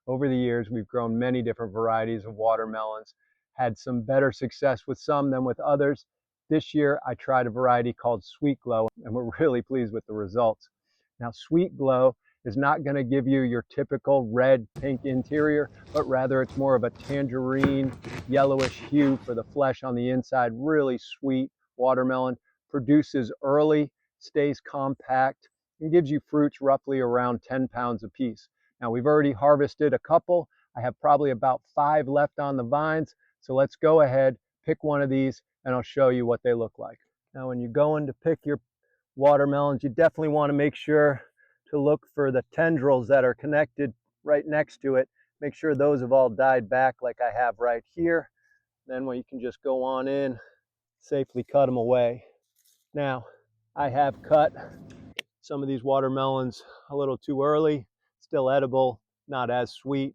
Over the years, we've grown many different varieties of watermelons, had some better success with some than with others. This year, I tried a variety called Sweetglo, and we're really pleased with the results. Now, Sweetglo is not going to give you your typical red, pink interior, but rather it's more of a tangerine, yellowish hue for the flesh on the inside. Really sweet watermelon, produces early, stays compact, and gives you fruits roughly around 10 pounds a piece. Now, we've already harvested a couple. I have probably about 5 left on the vines. So let's go ahead, pick one of these, and I'll show you what they look like. Now, when you go in to pick your watermelons, you definitely want to make sure to look for the tendrils that are connected right next to it. Make sure those have all died back like I have right here. Then you can just go on in, safely cut them away. Now, I have cut some of these watermelons a little too early, still edible, not as sweet,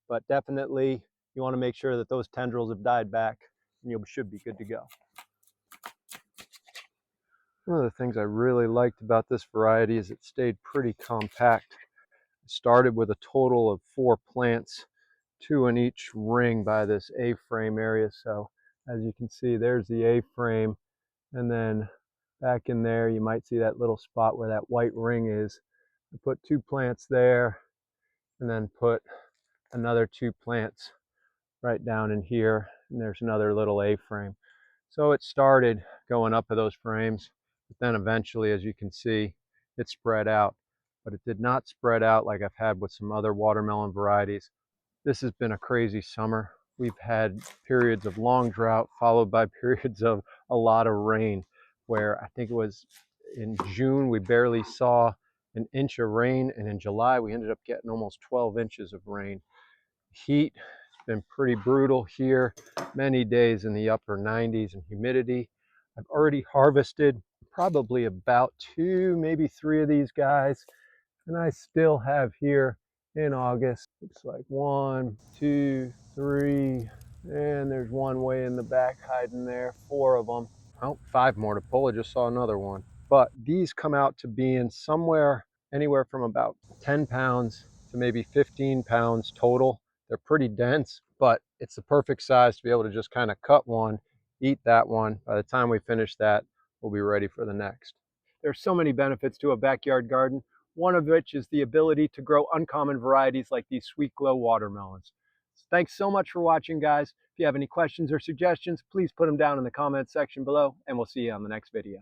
but definitely you want to make sure that those tendrils have died back and you should be good to go. One of the things I really liked about this variety is it stayed pretty compact. I started with a total of 4 plants, 2 in each ring by this A-frame area. So as you can see, there's the A-frame, and then back in there you might see that little spot where that white ring is. I put 2 plants there and then put another 2 plants right down in here, and there's another little A-frame. So it started going up of those frames, but then eventually, as you can see, it spread out. But it did not spread out like I've had with some other watermelon varieties. This has been a crazy summer. We've had periods of long drought followed by periods of a lot of rain, where I think it was in June we barely saw an inch of rain, and in July we ended up getting almost 12 inches of rain. Heat has been pretty brutal here, many days in the upper 90s, and humidity. I've already harvested probably about 2, maybe 3 of these guys, and I still have here in August, looks like 1, 2, 3, and there's one way in the back hiding there, 4 of them. Oh, 5 more to pull. I just saw another one. But these come out to being somewhere anywhere from about 10 pounds to maybe 15 pounds total. They're pretty dense, but it's the perfect size to be able to just kind of cut one, eat that one. By the time we finish that, we'll be ready for the next. There's so many benefits to a backyard garden, one of which is the ability to grow uncommon varieties like these Sweetglo watermelons. Thanks so much for watching, guys. If you have any questions or suggestions, please put them down in the comments section below, and we'll see you on the next video.